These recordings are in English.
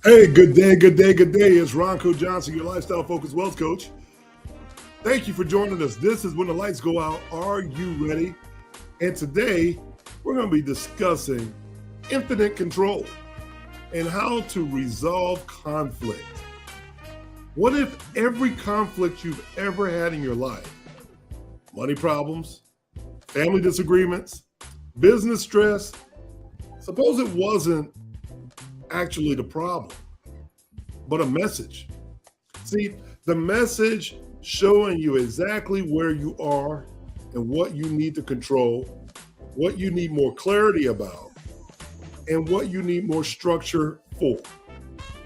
Hey, good day, good day, good day. It's Ronco Johnson, your lifestyle focused wealth coach. Thank you for joining us. This is When the Lights Go Out. Are you ready? And today we're going to be discussing infinite control and how to resolve conflict. What if every conflict you've ever had in your life, money problems, family disagreements, business stress, suppose it wasn't actually the problem, but a message. See, the message showing you exactly where you are and what you need to control, what you need more clarity about, and what you need more structure for.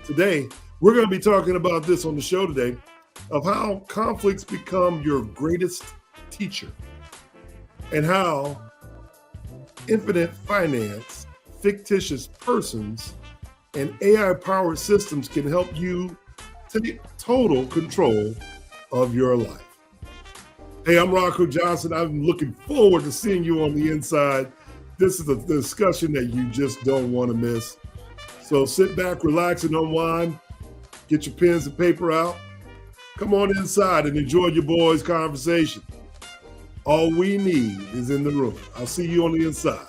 Today, we're going to be talking about this on the show today of how conflicts become your greatest teacher and how infinite finance, fictitious persons, and AI-powered systems can help you take total control of your life. Hey, I'm Ronco Johnson. I'm looking forward to seeing you on the inside. This is a discussion that you just don't want to miss. So sit back, relax, and unwind. Get your pens and paper out. Come on inside and enjoy your boys' conversation. All we need is in the room. I'll see you on the inside.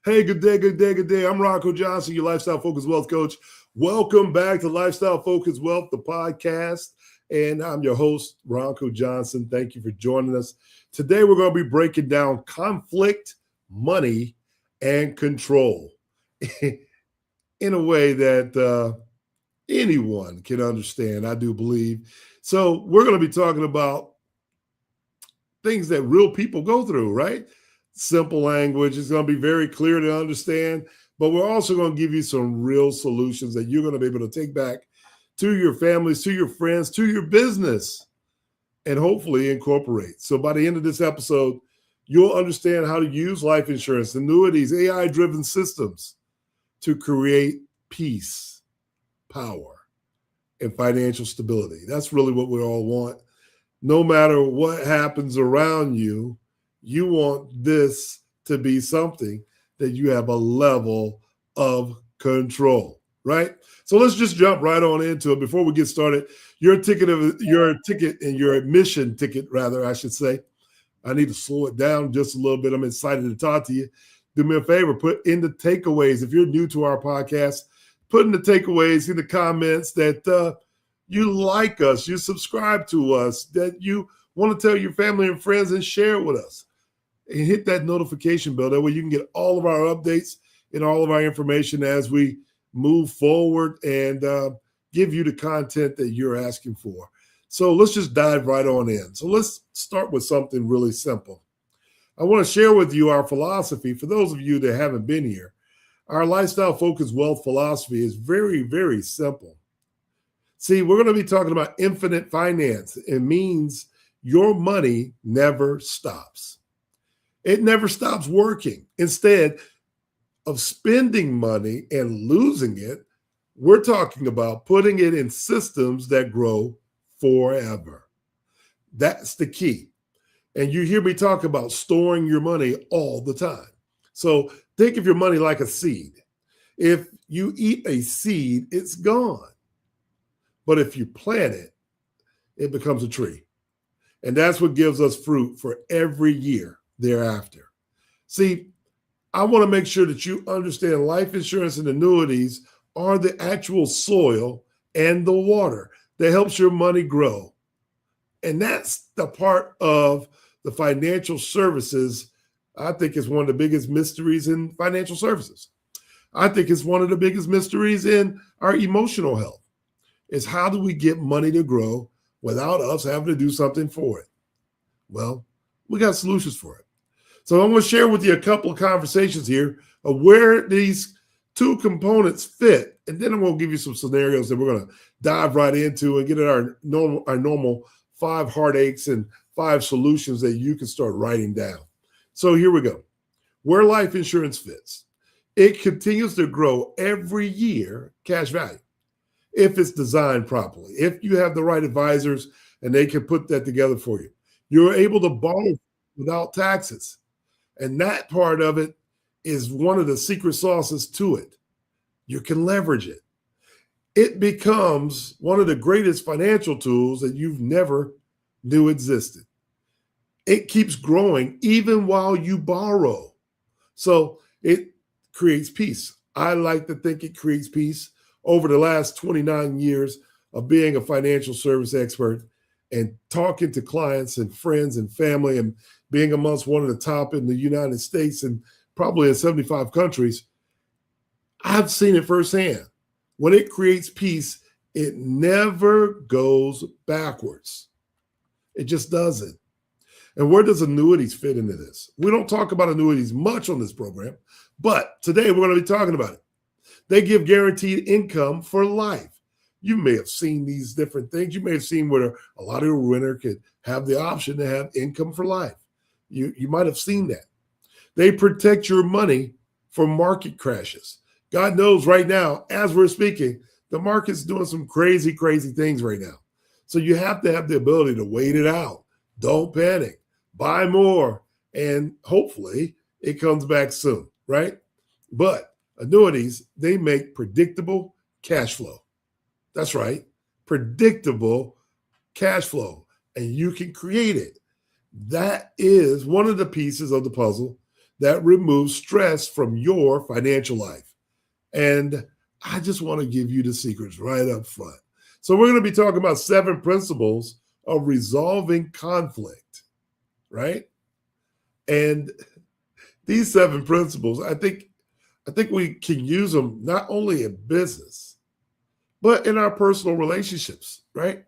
Hey, good day, good day, good day. I'm Ronco Johnson, your lifestyle focused wealth coach. Welcome back to Lifestyle Focused Wealth, the podcast. And I'm your host, Ronco Johnson. Thank you for joining us. Today, we're going to be breaking down conflict, money, and control in a way that anyone can understand, I do believe. So we're going to be talking about things that real people go through, right? Simple language. It's going to be very clear to understand, but we're also going to give you some real solutions that you're going to be able to take back to your families, to your friends, to your business, and hopefully incorporate. So by the end of this episode, you'll understand how to use life insurance, annuities, AI-driven systems to create peace, power, and financial stability. That's really what we all want. No matter what happens around you, you want this to be something that you have a level of control, right? So let's just jump right on into it. Before we get started, your admission ticket, rather, I should say. I need to slow it down just a little bit. I'm excited to talk to you. Do me a favor, put in the takeaways. If you're new to our podcast, put in the takeaways in the comments that you like us, you subscribe to us, that you want to tell your family and friends and share it with us. And hit that notification bell. That way you can get all of our updates and all of our information as we move forward and give you the content that you're asking for. So let's just dive right on in. So let's start with something really simple. I want to share with you our philosophy. For those of you that haven't been here, our lifestyle focused wealth philosophy is very, very simple. See, we're going to be talking about infinite finance. It means your money never stops. It never stops working. Instead of spending money and losing it, we're talking about putting it in systems that grow forever. That's the key. And you hear me talk about storing your money all the time. So think of your money like a seed. If you eat a seed, it's gone. But if you plant it, it becomes a tree. And that's what gives us fruit for every year thereafter. See, I want to make sure that you understand life insurance and annuities are the actual soil and the water that helps your money grow. And that's the part of the financial services I think is one of the biggest mysteries in financial services. I think it's one of the biggest mysteries in our emotional health is how do we get money to grow without us having to do something for it? Well, we got solutions for it. So I'm going to share with you a couple of conversations here of where these two components fit, and then I'm going to give you some scenarios that we're going to dive right into and get at our normal 5 heartaches and 5 solutions that you can start writing down. So here we go. Where life insurance fits. It continues to grow every year, cash value, if it's designed properly, if you have the right advisors and they can put that together for you. You're able to borrow without taxes. And that part of it is one of the secret sauces to it. You can leverage it. It becomes one of the greatest financial tools that you've never knew existed. It keeps growing even while you borrow. So it creates peace. I like to think it creates peace. Over the last 29 years of being a financial service expert and talking to clients and friends and family and being amongst one of the top in the United States and probably in 75 countries, I've seen it firsthand. When it creates peace, it never goes backwards. It just doesn't. And where does annuities fit into this? We don't talk about annuities much on this program, but today we're going to be talking about it. They give guaranteed income for life. You may have seen these different things. You may have seen where a lot of your winner could have the option to have income for life. You might have seen that. They protect your money from market crashes. God knows right now, as we're speaking, the market's doing some crazy, crazy things right now. So you have to have the ability to wait it out. Don't panic. Buy more. And hopefully it comes back soon, right? But annuities, they make predictable cash flow. That's right. Predictable cash flow. And you can create it. That is one of the pieces of the puzzle that removes stress from your financial life. And I just want to give you the secrets right up front. So we're going to be talking about 7 principles of resolving conflict, right? And these 7 principles, I think we can use them not only in business, but in our personal relationships, right?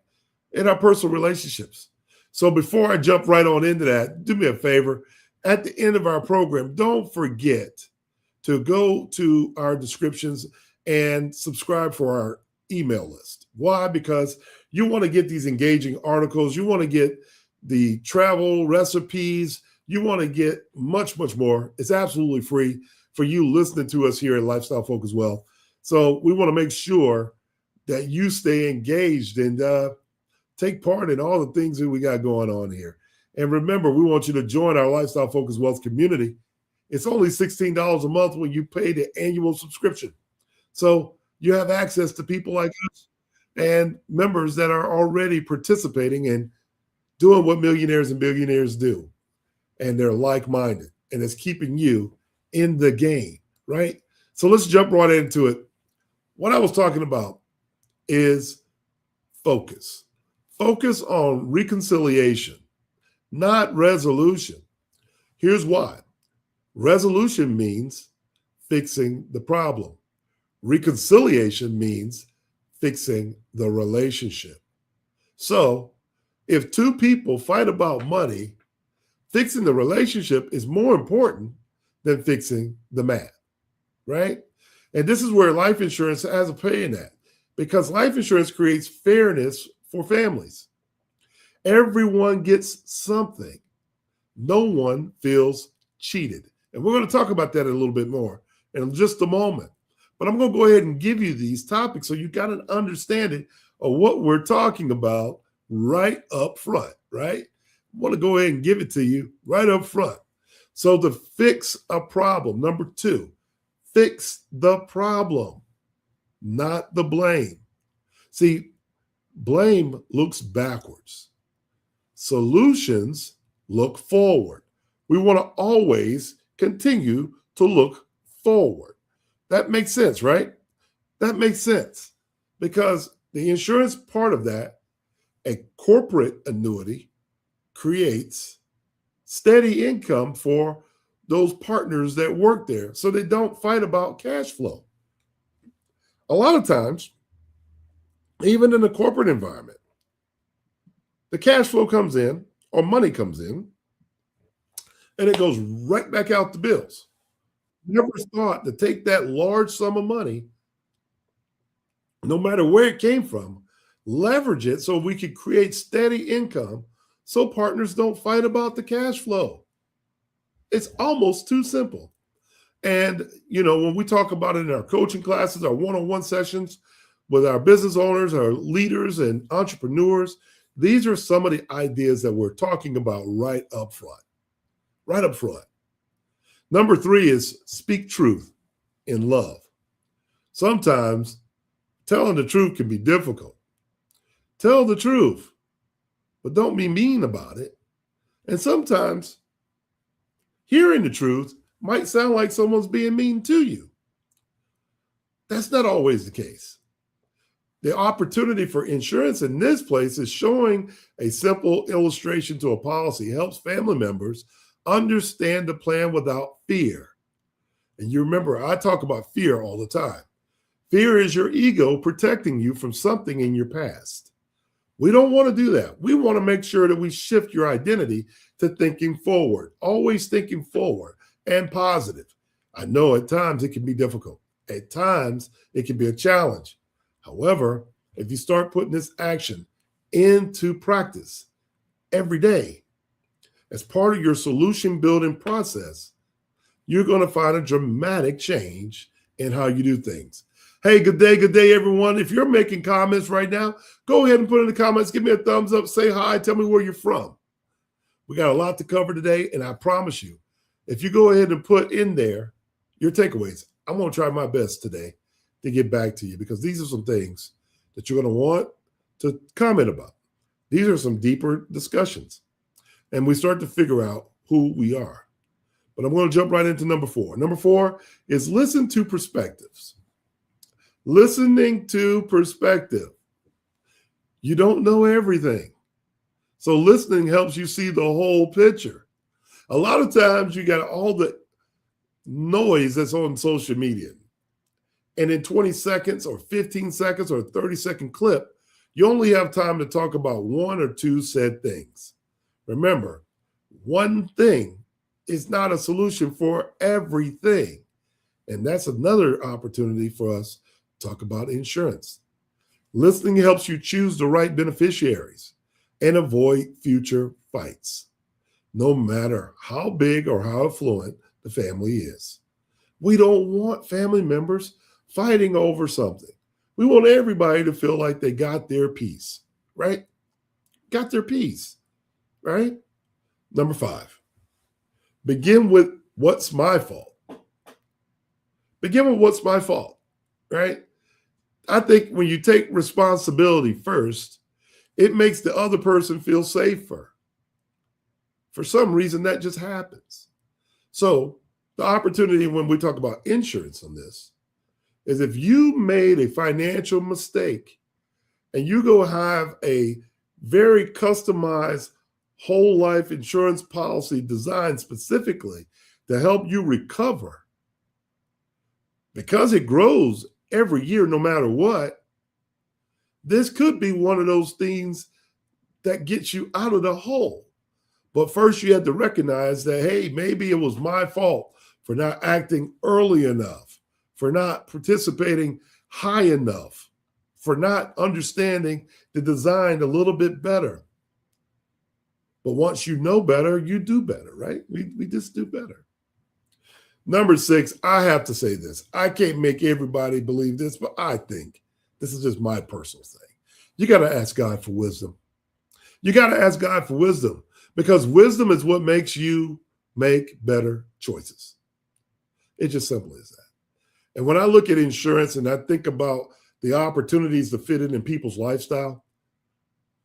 In our personal relationships. So before I jump right on into that, do me a favor. At the end of our program, don't forget to go to our descriptions and subscribe for our email list. Why? Because you want to get these engaging articles. You want to get the travel recipes. You want to get much, much more. It's absolutely free for you listening to us here at Lifestyle Focus Wealth. So we want to make sure that you stay engaged and take part in all the things that we got going on here. And remember, we want you to join our Lifestyle Focus Wealth community. It's only $16 a month when you pay the annual subscription. So you have access to people like us and members that are already participating and doing what millionaires and billionaires do. And they're like-minded. And it's keeping you in the game, right? So let's jump right into it. What I was talking about is focus. Focus on reconciliation, not resolution. Here's why. Resolution means fixing the problem. Reconciliation means fixing the relationship. So if 2 people fight about money, fixing the relationship is more important than fixing the math, right? And this is where life insurance has a play in that, because life insurance creates fairness for families. Everyone gets something. No one feels cheated. And we're going to talk about that a little bit more in just a moment. But I'm going to go ahead and give you these topics so you got an understanding of what we're talking about right up front, right? I want to go ahead and give it to you right up front. So to fix a problem, number 2, fix the problem, not the blame. See, blame looks backwards. Solutions look forward. We want to always continue to look forward. That makes sense, right? That makes sense because the insurance part of that, a corporate annuity, creates steady income for those partners that work there so they don't fight about cash flow. A lot of times, even in the corporate environment, the cash flow comes in or money comes in and it goes right back out the bills. never thought to take that large sum of money, no matter where it came from, leverage it so we could create steady income so partners don't fight about the cash flow. It's almost too simple. And, when we talk about it in our coaching classes, our one-on-one sessions with our business owners, our leaders and entrepreneurs, these are some of the ideas that we're talking about right up front. Right up front. Number 3 is speak truth in love. Sometimes telling the truth can be difficult. Tell the truth, but don't be mean about it. And sometimes hearing the truth might sound like someone's being mean to you. That's not always the case. The opportunity for insurance in this place is showing a simple illustration to a policy helps family members understand the plan without fear. And you remember, I talk about fear all the time. Fear is your ego protecting you from something in your past. We don't want to do that. We want to make sure that we shift your identity to thinking forward, always thinking forward and positive. I know at times it can be difficult. At times it can be a challenge. However, if you start putting this action into practice every day as part of your solution building process, you're going to find a dramatic change in how you do things. Hey, good day, everyone. If you're making comments right now, go ahead and put in the comments. Give me a thumbs up. Say hi. Tell me where you're from. We got a lot to cover today, and I promise you, if you go ahead and put in there your takeaways, I'm going to try my best today to get back to you because these are some things that you're going to want to comment about. These are some deeper discussions, and we start to figure out who we are. But I'm going to jump right into number 4. Number 4 is listen to perspectives. Listening to perspective. You don't know everything. So listening helps you see the whole picture. A lot of times you got all the noise that's on social media. And in 20 seconds or 15 seconds or a 30-second clip, you only have time to talk about 1 or 2 said things. Remember, one thing is not a solution for everything. And that's another opportunity for us to talk about insurance. Listening helps you choose the right beneficiaries and avoid future fights, no matter how big or how affluent the family is. We don't want family members fighting over something. We want everybody to feel like they got their piece, right? Got their piece, right? Number 5, begin with what's my fault. Begin with what's my fault, right? I think when you take responsibility first, it makes the other person feel safer. For some reason, that just happens. So the opportunity when we talk about insurance on this is if you made a financial mistake and you go have a very customized whole life insurance policy designed specifically to help you recover, because it grows every year no matter what, this could be one of those things that gets you out of the hole. But first you have to recognize that, hey, maybe it was my fault for not acting early enough, for not participating high enough, for not understanding the design a little bit better. But once you know better, you do better, right? We just do better. Number 6, I have to say this. I can't make everybody believe this, but I think this is just my personal thing. You got to ask God for wisdom. You got to ask God for wisdom because wisdom is what makes you make better choices. It's just simple as that. And when I look at insurance and I think about the opportunities to fit in people's lifestyle,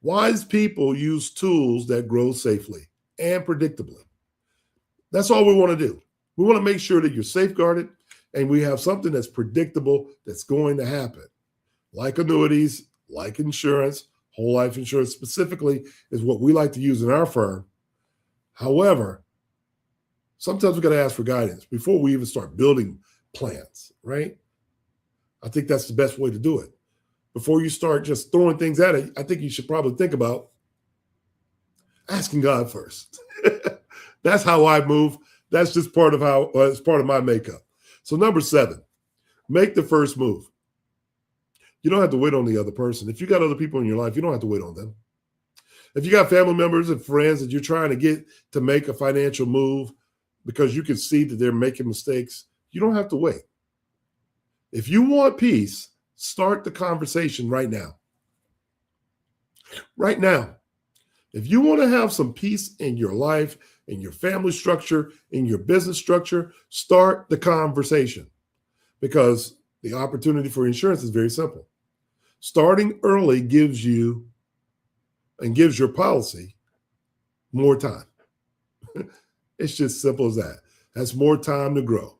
wise people use tools that grow safely and predictably. That's all we want to do. We want to make sure that you're safeguarded and we have something that's predictable that's going to happen. Like annuities, like insurance, whole life insurance specifically is what we like to use in our firm. However, sometimes we got to ask for guidance before we even start building plans, right? I think that's the best way to do it. Before you start just throwing things at it, I think you should probably think about asking God first. That's how I move. That's just part of it's part of my makeup. So number 7, make the first move. You don't have to wait on the other person. If you got other people in your life, you don't have to wait on them. If you got family members and friends that you're trying to get to make a financial move because you can see that they're making mistakes, you don't have to wait. If you want peace, start the conversation right now. Right now. If you want to have some peace in your life, in your family structure, in your business structure, start the conversation, because the opportunity for insurance is very simple. Starting early gives you and gives your policy more time. It's just simple as that. That's more time to grow,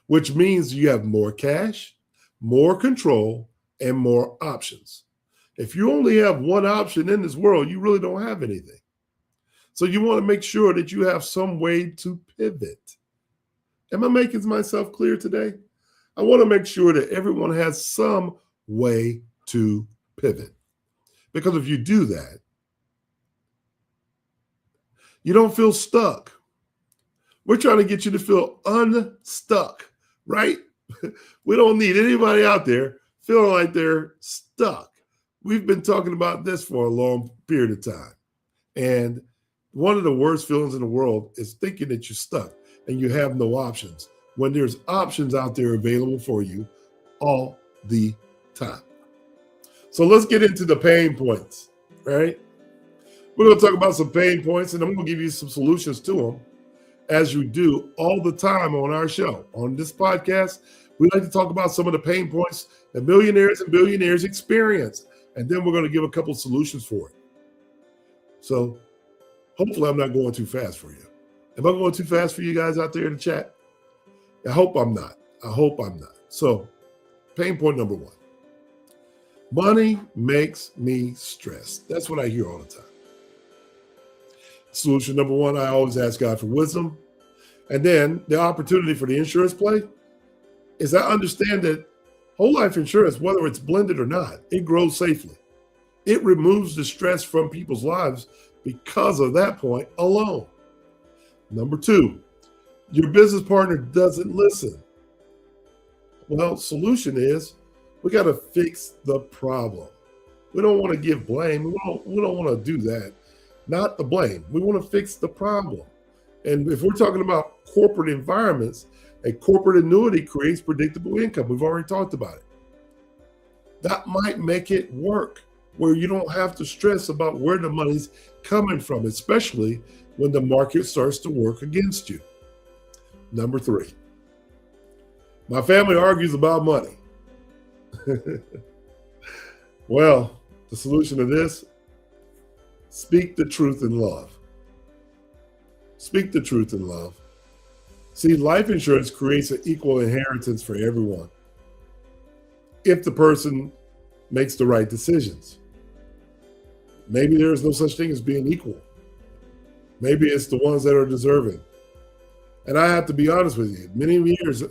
which means you have more cash, more control, and more options. If you only have one option in this world, you really don't have anything. So you want to make sure that you have some way to pivot. Am I making myself clear today? I want to make sure that everyone has some way to pivot. Because if you do that, you don't feel stuck. We're trying to get you to feel unstuck, right? We don't need anybody out there feeling like they're stuck. We've been talking about this for a long period of time. And one of the worst feelings in the world is thinking that you're stuck and you have no options, when there's options out there available for you all the time. So let's get into the pain points, right? We're going to talk about some pain points, and I'm going to give you some solutions to them, as you do all the time on our show. On this podcast, we like to talk about some of the pain points that millionaires and billionaires experience, and then we're going to give a couple solutions for it. So hopefully I'm not going too fast for you. Am I going too fast for you guys out there in the chat? I hope I'm not. So pain point number 1. Money makes me stressed. That's what I hear all the time. Solution number 1, I always ask God for wisdom. And then the opportunity for the insurance play is I understand that whole life insurance, whether it's blended or not, it grows safely. It removes the stress from people's lives because of that point alone. Number 2, your business partner doesn't listen. Well, solution is we got to fix the problem. We don't want to give blame. We don't want to do that. Not the blame. We want to fix the problem. And if we're talking about corporate environments, a corporate annuity creates predictable income. We've already talked about it. That might make it work where you don't have to stress about where the money's coming from, especially when the market starts to work against you. Number 3, my family argues about money. Well, the solution to this, speak the truth in love. Speak the truth in love. See, life insurance creates an equal inheritance for everyone if the person makes the right decisions. Maybe there is no such thing as being equal. Maybe it's the ones that are deserving. And I have to be honest with you. Many years,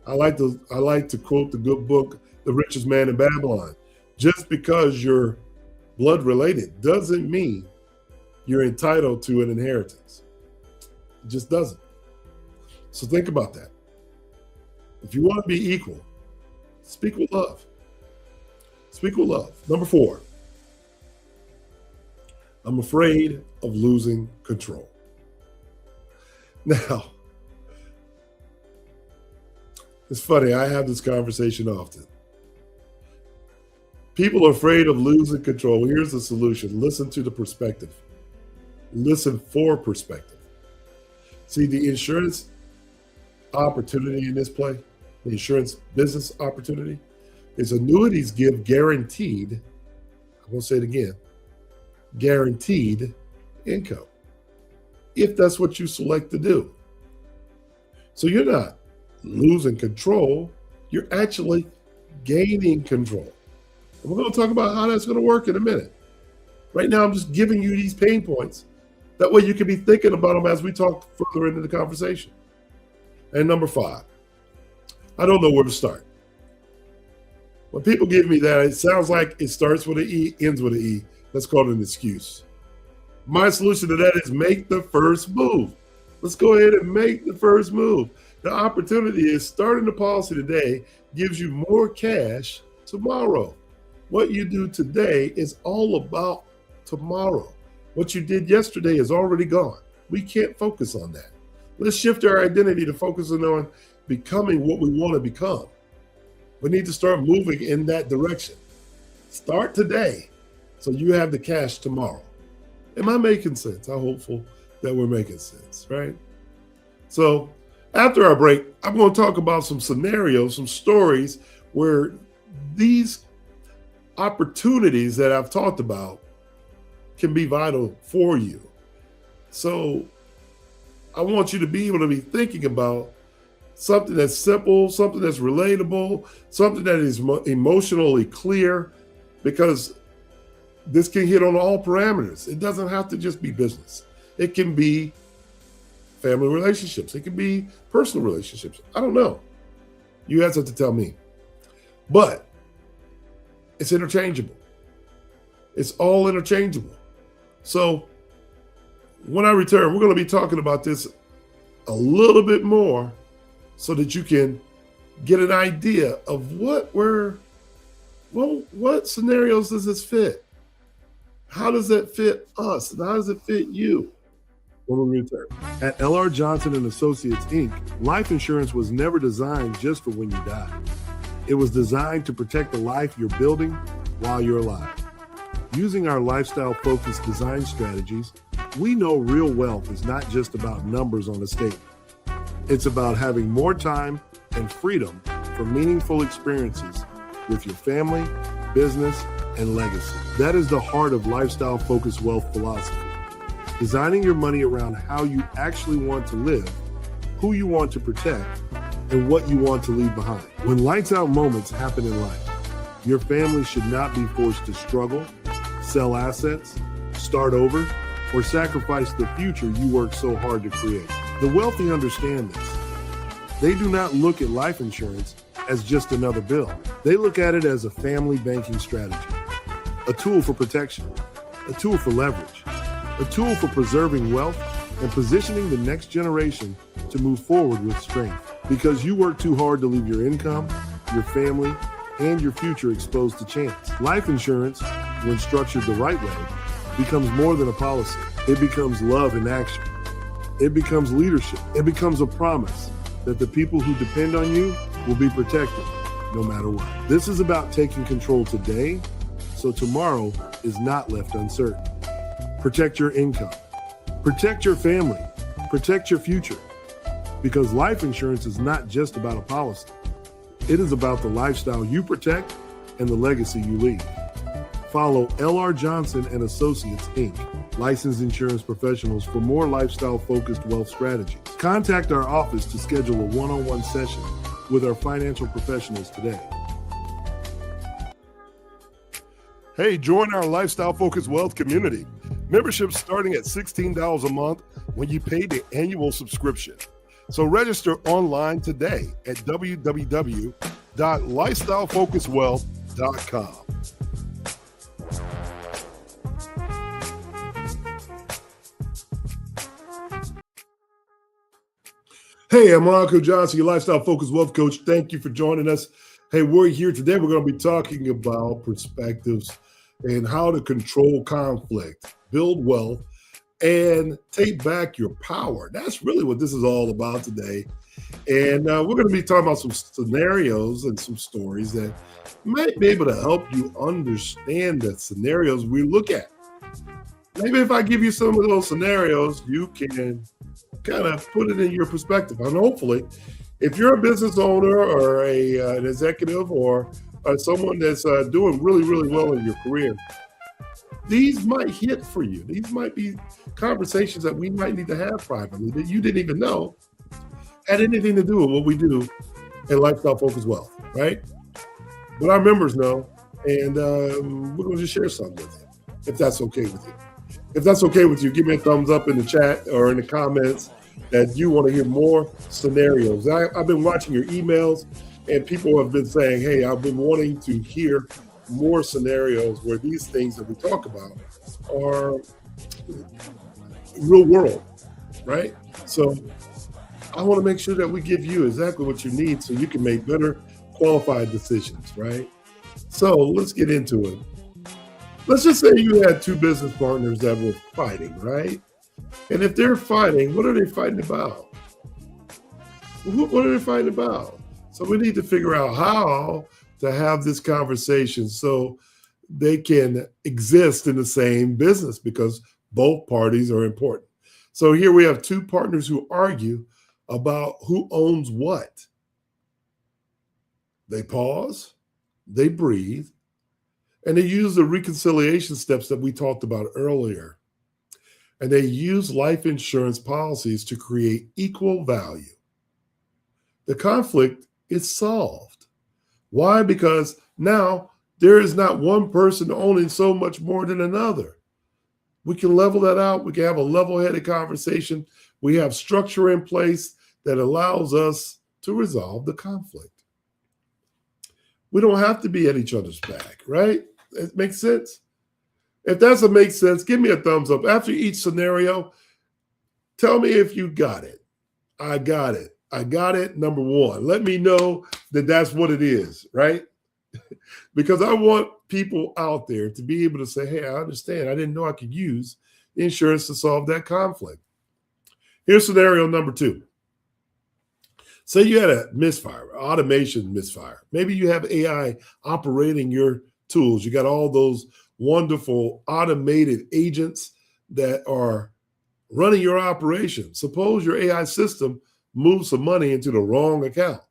I like to quote the good book, The Richest Man in Babylon. Just because you're blood related doesn't mean you're entitled to an inheritance. It just doesn't. So think about that. If you want to be equal, speak with love. Speak with love. Number 4, I'm afraid of losing control. Now, it's funny, I have this conversation often. People are afraid of losing control. Here's the solution. Listen to the perspective. Listen for perspective. See, the insurance opportunity in this play, the insurance business opportunity, is annuities give guaranteed, I'm going to say it again, guaranteed income, if that's what you select to do. So you're not losing control, you're actually gaining control. And we're going to talk about how that's going to work in a minute. Right now, I'm just giving you these pain points. That way you can be thinking about them as we talk further into the conversation. And number 5, I don't know where to start. When people give me that, it sounds like it starts with an E, ends with an E. That's called an excuse. My solution to that is make the first move. Let's go ahead and make the first move. The opportunity is starting the policy today gives you more cash tomorrow. What you do today is all about tomorrow. What you did yesterday is already gone. We can't focus on that. Let's shift our identity to focusing on becoming what we want to become. We need to start moving in that direction. Start today so you have the cash tomorrow. Am I making sense? I'm hopeful that we're making sense, right? So after our break, I'm going to talk about some scenarios, some stories where these opportunities that I've talked about can be vital for you. So I want you to be able to be thinking about something that's simple, something that's relatable, something that is emotionally clear, because this can hit on all parameters. It doesn't have to just be business. It can be family relationships. It can be personal relationships. I don't know. You have to tell me. But it's interchangeable. It's all interchangeable. So when I return, we're going to be talking about this a little bit more so that you can get an idea of what scenarios does this fit? How does that fit us? And how does it fit you when we return? At L.R. Johnson and Associates, Inc., life insurance was never designed just for when you die. It was designed to protect the life you're building while you're alive. Using our lifestyle-focused design strategies, we know real wealth is not just about numbers on a statement. It's about having more time and freedom for meaningful experiences with your family, business, and legacy. That is the heart of lifestyle-focused wealth philosophy. Designing your money around how you actually want to live, who you want to protect, and what you want to leave behind. When lights out moments happen in life, your family should not be forced to struggle, sell assets, start over, or sacrifice the future you worked so hard to create. The wealthy understand this. They do not look at life insurance as just another bill. They look at it as a family banking strategy, a tool for protection, a tool for leverage, a tool for preserving wealth and positioning the next generation to move forward with strength. Because you work too hard to leave your income, your family, and your future exposed to chance. Life insurance, when structured the right way, becomes more than a policy. It becomes love in action. It becomes leadership. It becomes a promise that the people who depend on you will be protected no matter what. This is about taking control today so tomorrow is not left uncertain. Protect your income. Protect your family. Protect your future. Because life insurance is not just about a policy. It is about the lifestyle you protect and the legacy you leave. Follow L.R. Johnson and Associates, Inc., licensed insurance professionals for more lifestyle-focused wealth strategies. Contact our office to schedule a one-on-one session with our financial professionals today. Hey, join our lifestyle-focused wealth community. Membership starting at $16 a month when you pay the annual subscription. So register online today at www.lifestylefocusedwealth.com. Hey, I'm Ronco Johnson, your lifestyle-focused wealth coach. Thank you for joining us. Hey, we're here today. We're going to be talking about perspectives and how to control conflict, build wealth, and take back your power. That's really what this is all about today. And we're going to be talking about some scenarios and some stories that might be able to help you understand the scenarios we look at. Maybe if I give you some of those scenarios, you can kind of put it in your perspective. And hopefully, if you're a business owner or an executive or someone that's doing really, really well in your career, these might hit for you. These might be conversations that we might need to have privately that you didn't even know had anything to do with what we do in Lifestyle Focused Wealth, right? But our members know, and we're going to just share something with you, if that's okay with you. If that's okay with you, give me a thumbs up in the chat or in the comments that you want to hear more scenarios. I've been watching your emails, and people have been saying, hey, I've been wanting to hear more scenarios where these things that we talk about are real world, right? So I want to make sure that we give you exactly what you need so you can make better qualified decisions, right? So let's get into it. Let's just say you had two business partners that were fighting, right? And if they're fighting, what are they fighting about? What are they fighting about? So we need to figure out how to have this conversation so they can exist in the same business because both parties are important. So here we have two partners who argue about who owns what. They pause, they breathe, and they use the reconciliation steps that we talked about earlier. And they use life insurance policies to create equal value. The conflict is solved. Why? Because now there is not one person owning so much more than another. We can level that out. We can have a level-headed conversation. We have structure in place that allows us to resolve the conflict. We don't have to be at each other's back, right? It makes sense? If that doesn't make sense, give me a thumbs up. After each scenario, tell me if you got it. I got it. I got it. Number one, let me know that that's what it is, right? Because I want people out there to be able to say, hey, I understand. I didn't know I could use insurance to solve that conflict. Here's scenario number two. Say you had a misfire, automation misfire. Maybe you have AI operating your tools. You got all those wonderful automated agents that are running your operation. Suppose your AI system moves some money into the wrong account.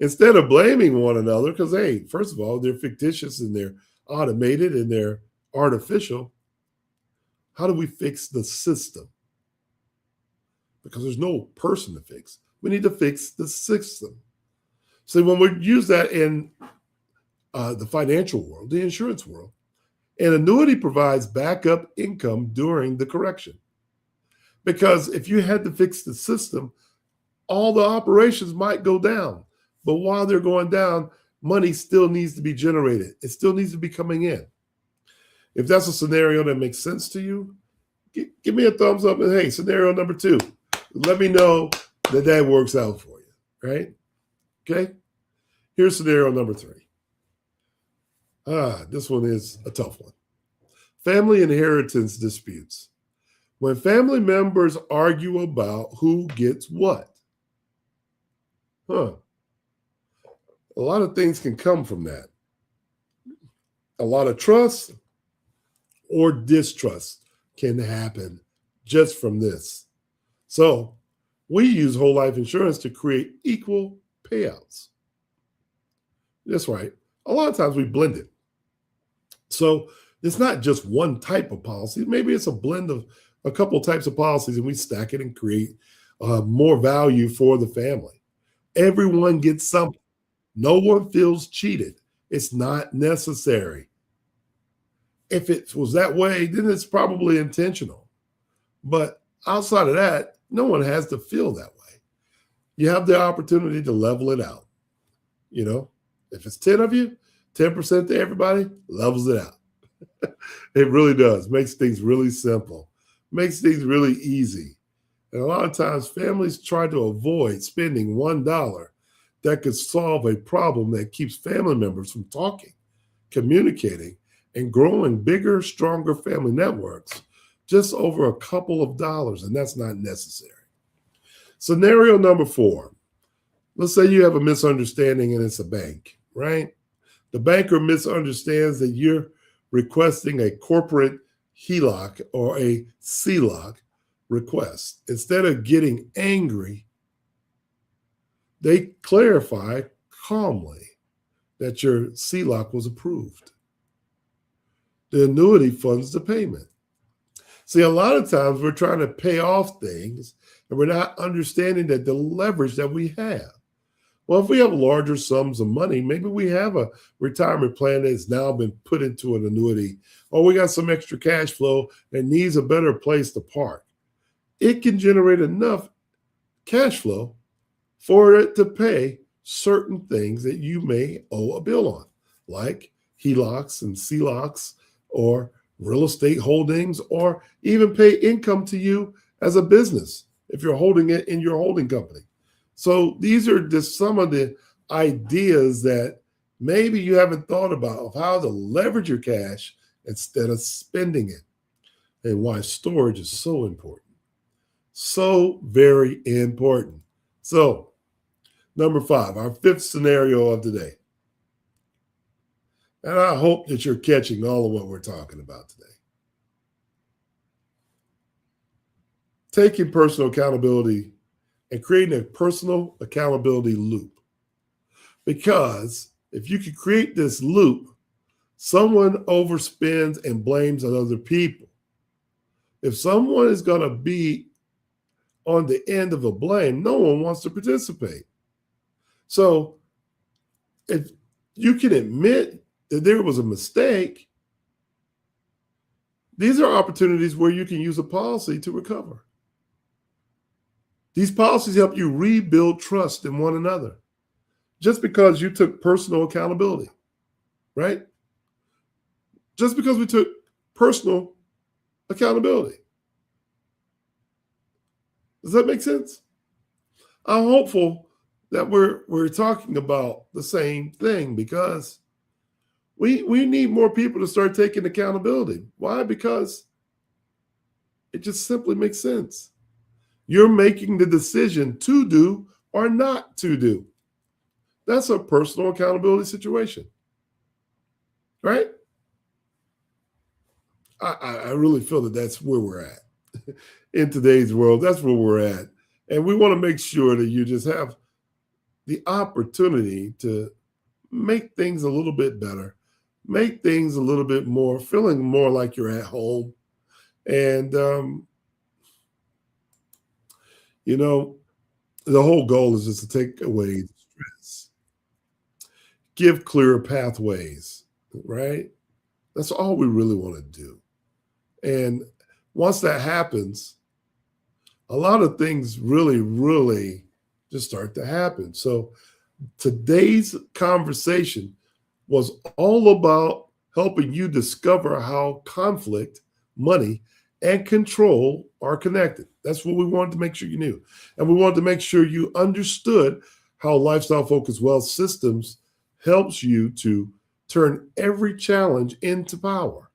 Instead of blaming one another, because, hey, first of all, they're fictitious and they're automated and they're artificial. How do we fix the system? Because there's no person to fix. We need to fix the system. So when we use that in the financial world, the insurance world, an annuity provides backup income during the correction. Because if you had to fix the system, all the operations might go down. But while they're going down, money still needs to be generated. It still needs to be coming in. If that's a scenario that makes sense to you, give me a thumbs up. And hey, scenario number two, let me know that that works out for you, right? Okay. Here's scenario number three. This one is a tough one. Family inheritance disputes. When family members argue about who gets what. A lot of things can come from that. A lot of trust or distrust can happen just from this. So we use whole life insurance to create equal payouts. That's right. A lot of times we blend it. So it's not just one type of policy. Maybe it's a blend of a couple of types of policies and we stack it and create more value for the family. Everyone gets something. No one feels cheated. It's not necessary. If it was that way, then it's probably intentional. But outside of that, no one has to feel that way. You have the opportunity to level it out. You know, if it's 10 of you, 10% to everybody, levels it out. It really does. Makes things really simple. Makes things really easy. And a lot of times families try to avoid spending $1 that could solve a problem that keeps family members from talking, communicating, and growing bigger, stronger family networks just over a couple of dollars, and that's not necessary. Scenario number four. Let's say you have a misunderstanding and it's a bank, right? The banker misunderstands that you're requesting a corporate HELOC or a CLOC request. Instead of getting angry, they clarify calmly that your CLOC was approved. The annuity funds the payment. See, a lot of times we're trying to pay off things and we're not understanding that the leverage that we have. Well, if we have larger sums of money, maybe we have a retirement plan that's now been put into an annuity, or we got some extra cash flow that needs a better place to park. It can generate enough cash flow for it to pay certain things that you may owe a bill on, like HELOCs and CLOCs or real estate holdings, or even pay income to you as a business if you're holding it in your holding company. So these are just some of the ideas that maybe you haven't thought about of how to leverage your cash instead of spending it, and why storage is so important. So very important. So, number 5, our 5th scenario of today. And I hope that you're catching all of what we're talking about today. Taking personal accountability and creating a personal accountability loop. Because if you can create this loop, someone overspends and blames on other people. If someone is going to be on the end of a blame, no one wants to participate. So if you can admit that there was a mistake, these are opportunities where you can use a policy to recover. These policies help you rebuild trust in one another just because you took personal accountability, right? Just because we took personal accountability. Does that make sense? I'm hopeful that we're talking about the same thing, because we need more people to start taking accountability. Why? Because it just simply makes sense. You're making the decision to do or not to do. That's a personal accountability situation, right? I really feel that that's where we're at in today's world. That's where we're at. And we want to make sure that you just have the opportunity to make things a little bit better, make things a little bit more, feeling more like you're at home. And, the whole goal is just to take away the stress, give clearer pathways, right? That's all we really want to do. And once that happens, a lot of things really, really just start to happen. So today's conversation was all about helping you discover how conflict, money, and control are connected. That's what we wanted to make sure you knew. And we wanted to make sure you understood how lifestyle-focused wealth systems helps you to turn every challenge into power.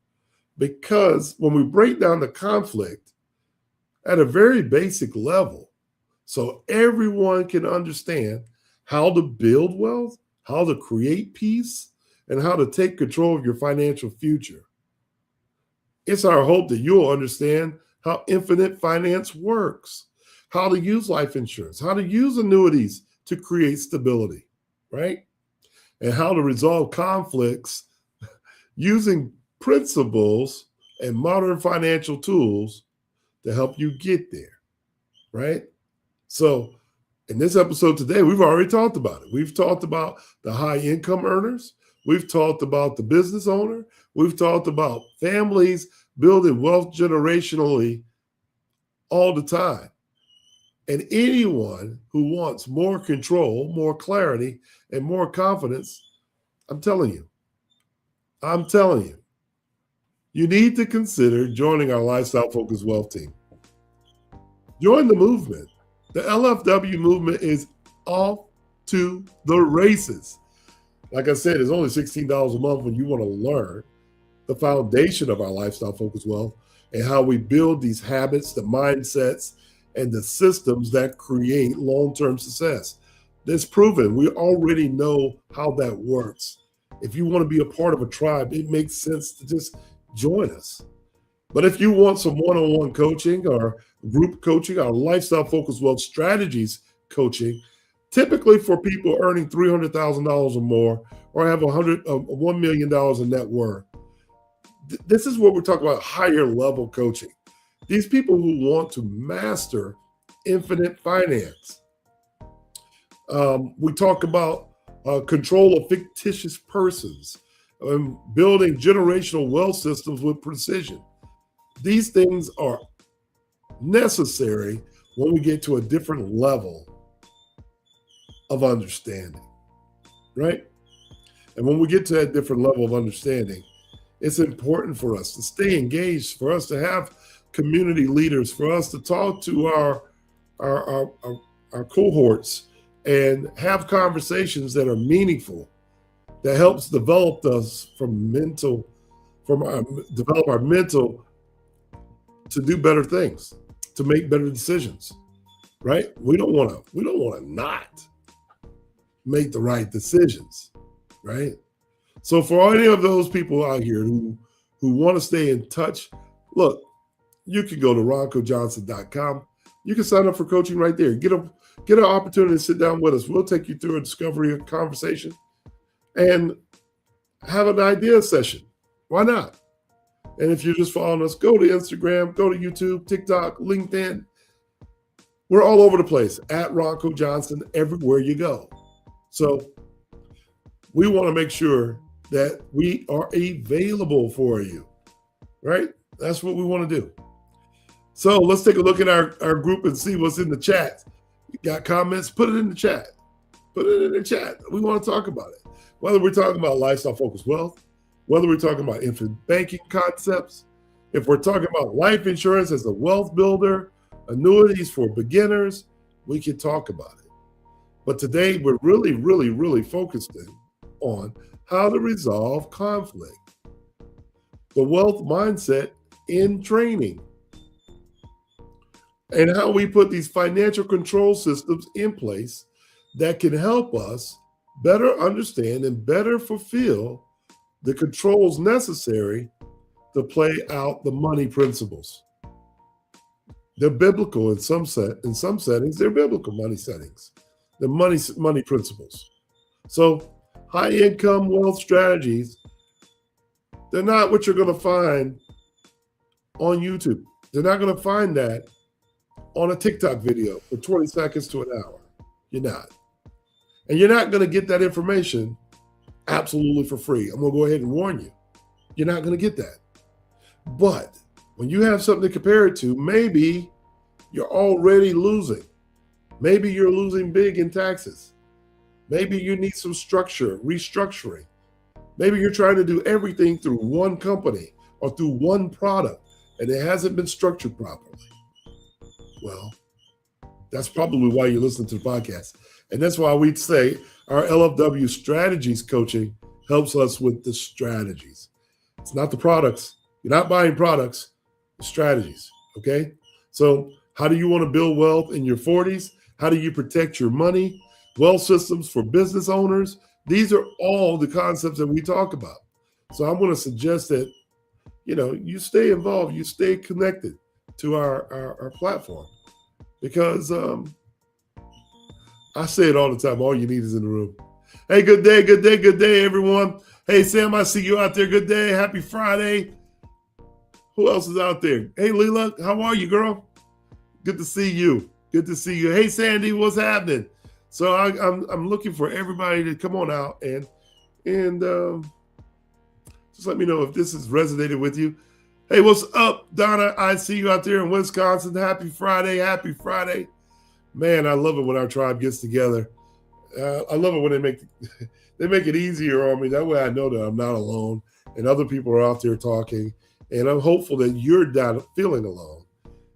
Because when we break down the conflict at a very basic level, so everyone can understand how to build wealth, how to create peace, and how to take control of your financial future, it's our hope that you'll understand how infinite finance works, how to use life insurance, how to use annuities to create stability, right? And how to resolve conflicts using principles and modern financial tools to help you get there, right? So in this episode today, we've already talked about it. We've talked about the high income earners. We've talked about the business owner. We've talked about families building wealth generationally all the time. And anyone who wants more control, more clarity, and more confidence, I'm telling you, you need to consider joining our Lifestyle Focused Wealth team. Join the movement. The LFW movement is off to the races. Like I said, it's only $16 a month when you want to learn the foundation of our Lifestyle Focused Wealth and how we build these habits, the mindsets, and the systems that create long-term success. That's proven. We already know how that works. If you want to be a part of a tribe, it makes sense to just join us. But if you want some one-on-one coaching or group coaching, our Lifestyle Focused Wealth Strategies coaching, typically for people earning $300,000 or more or have $1 million in net worth, this is what we're talking about, higher level coaching. These people who want to master infinite finance. We talk about control of fictitious persons, building generational wealth systems with precision. These things are necessary when we get to a different level of understanding, right? And when we get to that different level of understanding, it's important for us to stay engaged, for us to have community leaders, for us to talk to our our cohorts and have conversations that are meaningful, that helps develop us develop our mental to do better things, to make better decisions, right? We don't want to not make the right decisions, right? So for any of those people out here who want to stay in touch, look, you can go to roncojohnson.com. You can sign up for coaching right there. Get an opportunity to sit down with us. We'll take you through a discovery conversation and have an idea session. Why not? And if you're just following us, go to Instagram, go to YouTube, TikTok, LinkedIn. We're all over the place at Ronco Johnson everywhere you go. So we want to make sure that we are available for you, right? That's what we want to do. So let's take a look at our group and see what's in the chat. You got comments? Put it in the chat. Put it in the chat. We want to talk about it. Whether we're talking about lifestyle-focused wealth, whether we're talking about infinite banking concepts, if we're talking about life insurance as a wealth builder, annuities for beginners, we can talk about it. But today we're really, really, really focused on how to resolve conflict, the wealth mindset in training, and how we put these financial control systems in place that can help us better understand and better fulfill the controls necessary to play out the money principles. They're biblical in some settings. They're biblical money settings. The money principles. So high income wealth strategies, they're not what you're going to find on YouTube. They're not going to find that on a TikTok video for 20 seconds to an hour. You're not. And you're not going to get that information absolutely for free. I'm going to go ahead and warn you. You're not going to get that. But when you have something to compare it to, maybe you're already losing. Maybe you're losing big in taxes. Maybe you need some restructuring. Maybe you're trying to do everything through one company or through one product, and it hasn't been structured properly. Well, that's probably why you listen to the podcast. And that's why we'd say our LFW Strategies coaching helps us with the strategies. It's not the products. You're not buying products, the strategies, okay? So how do you want to build wealth in your 40s? How do you protect your money? Wealth systems for business owners. These are all the concepts that we talk about. So I'm going to suggest that, you stay involved, you stay connected to our platform, because I say it all the time. All you need is in the room. Hey, good day, everyone. Hey, Sam, I see you out there. Good day. Happy Friday. Who else is out there? Hey, Leela, how are you, girl? Good to see you. Good to see you. Hey, Sandy, what's happening? So I'm looking for everybody to come on out and just let me know if this has resonated with you. Hey, what's up, Donna? I see you out there in Wisconsin. Happy Friday. Happy Friday. Man, I love it when our tribe gets together. I love it when they make it easier on me. That way I know that I'm not alone and other people are out there talking. And I'm hopeful that you're not feeling alone.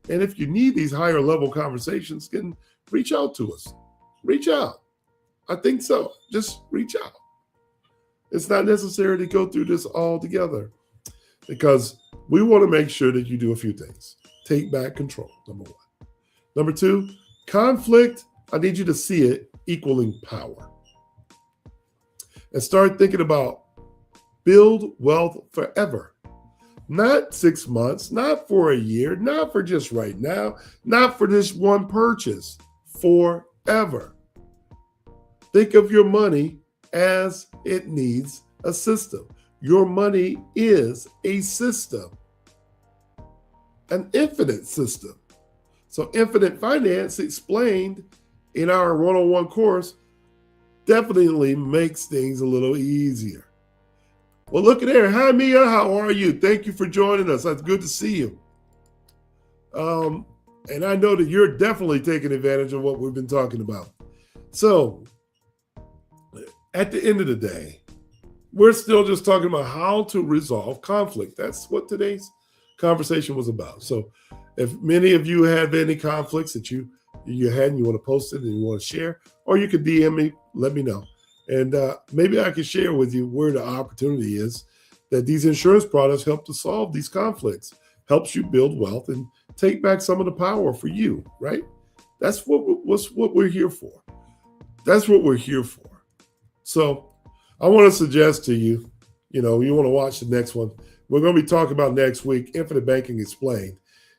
And if you need these higher level conversations, then reach out to us. Reach out. I think so. Just reach out. It's not necessary to go through this all together, because we want to make sure that you do a few things. Take back control, number one. Number two, conflict, I need you to see it equaling power. And start thinking about build wealth forever. Not 6 months, not for a year, not for just right now, not for this one purchase, forever. Think of your money as it needs a system. Your money is a system, an infinite system. So infinite finance, explained in our one-on-one course, definitely makes things a little easier. Well, look at there. Hi, Mia. How are you? Thank you for joining us. It's good to see you. And I know that you're definitely taking advantage of what we've been talking about. So at the end of the day, we're still just talking about how to resolve conflict. That's what today's conversation was about. So if many of you have any conflicts that you you had and you want to post it and you want to share, or you could DM me, let me know. And maybe I can share with you where the opportunity is that these insurance products help to solve these conflicts, helps you build wealth and take back some of the power for you, right? That's what we're here for. That's what we're here for. So I want to suggest to you, you want to watch the next one. We're going to be talking about next week, Infinite Banking Explained,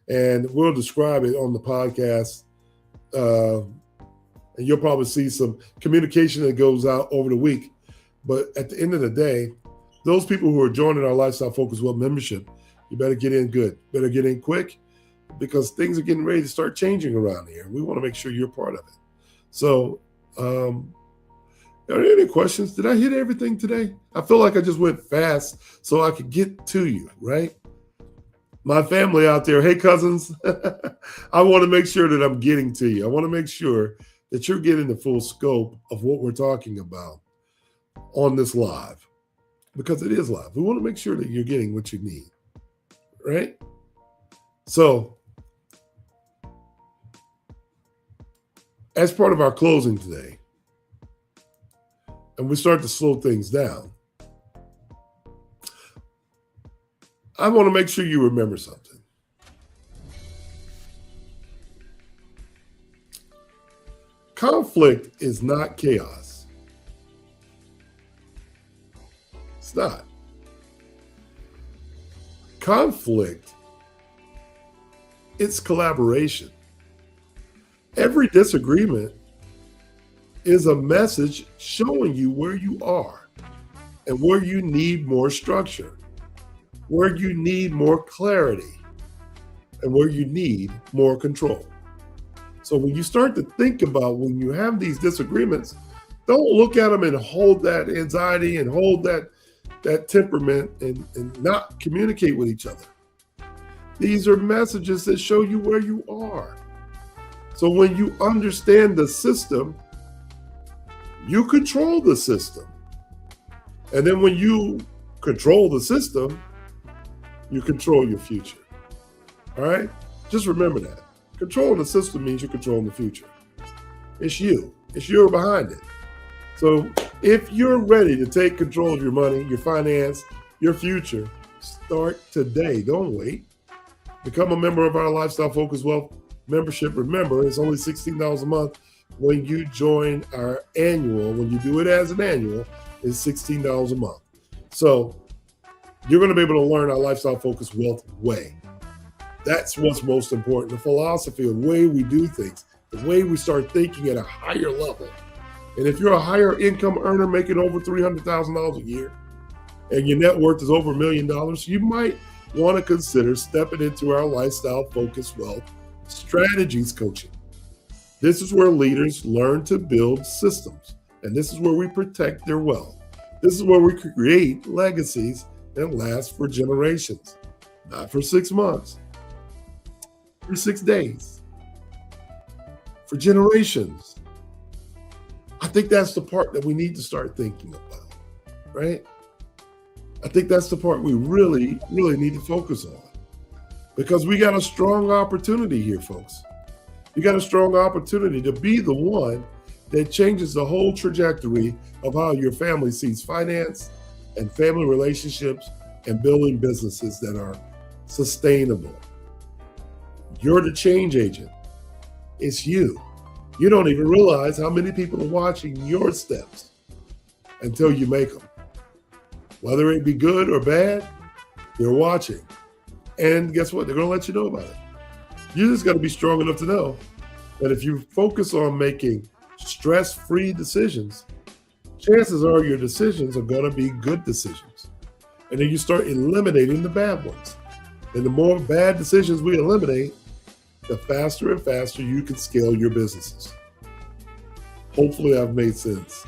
and we'll describe it on the podcast. And you'll probably see some communication that goes out over the week. But at the end of the day, those people who are joining our Lifestyle Focus Wealth membership, you better get in good, better get in quick, because things are getting ready to start changing around here. We want to make sure you're part of it. So, are there any questions? Did I hit everything today? I feel like I just went fast so I could get to you, right? My family out there, hey, cousins, I want to make sure that I'm getting to you. I want to make sure that you're getting the full scope of what we're talking about on this live, because it is live. We want to make sure that you're getting what you need, right? So, as part of our closing today, and we start to slow things down, I want to make sure you remember something. Conflict is not chaos. It's not. Conflict, it's collaboration. Every disagreement is a message showing you where you are and where you need more structure, where you need more clarity, and where you need more control. So when you start to think about when you have these disagreements, don't look at them and hold that anxiety and hold that temperament and not communicate with each other. These are messages that show you where you are. So when you understand the system, you control the system. And then when you control the system, you control your future. All right? Just remember that. Controlling the system means you're controlling the future. It's you. It's you behind it. So if you're ready to take control of your money, your finance, your future, start today. Don't wait. Become a member of our Lifestyle Focus Wealth membership. Remember, it's only $16 a month. When you join our annual, when you do it as an annual, it's $16 a month. So you're going to be able to learn our Lifestyle Focus Wealth way. That's what's most important. The philosophy, the way we do things, the way we start thinking at a higher level. And if you're a higher income earner making over $300,000 a year and your net worth is over $1 million, you might want to consider stepping into our Lifestyle Focus Wealth Strategies coaching. This is where leaders learn to build systems, and this is where we protect their wealth. This is where we create legacies that last for generations, not for 6 months, for 6 days, for generations. I think that's the part that we need to start thinking about, right? I think that's the part we really, really need to focus on, because we got a strong opportunity here, folks. You got a strong opportunity to be the one that changes the whole trajectory of how your family sees finance and family relationships and building businesses that are sustainable. You're the change agent. It's you. You don't even realize how many people are watching your steps until you make them. Whether it be good or bad, they're watching. And guess what? They're going to let you know about it. You just got to be strong enough to know that if you focus on making stress-free decisions, chances are your decisions are going to be good decisions. And then you start eliminating the bad ones. And the more bad decisions we eliminate, the faster and faster you can scale your businesses. Hopefully I've made sense.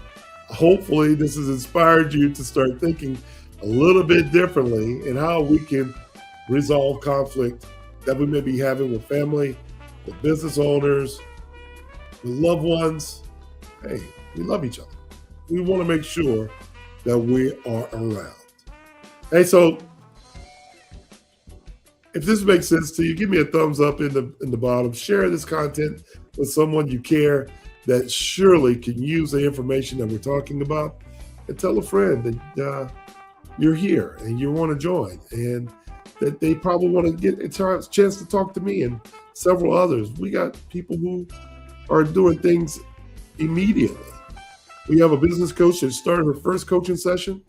Hopefully this has inspired you to start thinking a little bit differently in how we can resolve conflict that we may be having with family, with business owners, with loved ones. Hey, we love each other. We want to make sure that we are around. Hey, so if this makes sense to you, give me a thumbs up in the bottom. Share this content with someone you care that surely can use the information that we're talking about, and tell a friend that you're here and you want to join, and that they probably want to get a chance to talk to me and several others. We got people who are doing things immediately. We have a business coach that started her first coaching session,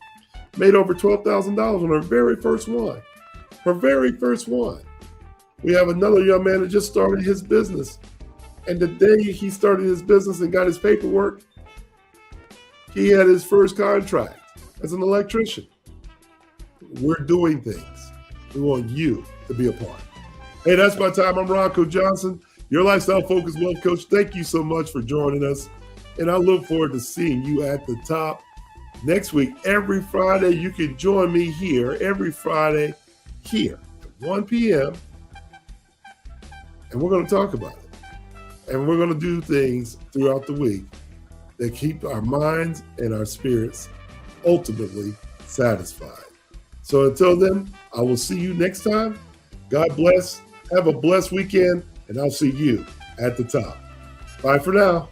made over $12,000 on her very first one. Her very first one. We have another young man that just started his business. And the day he started his business and got his paperwork, he had his first contract as an electrician. We're doing things. We want you to be a part. Hey, that's my time. I'm Ronco Johnson, your lifestyle focused wealth coach. Thank you so much for joining us. And I look forward to seeing you at the top next week. Every Friday, you can join me here every Friday here at 1 p.m. And we're going to talk about it. And we're going to do things throughout the week that keep our minds and our spirits ultimately satisfied. So until then, I will see you next time. God bless. Have a blessed weekend, and I'll see you at the top. Bye for now.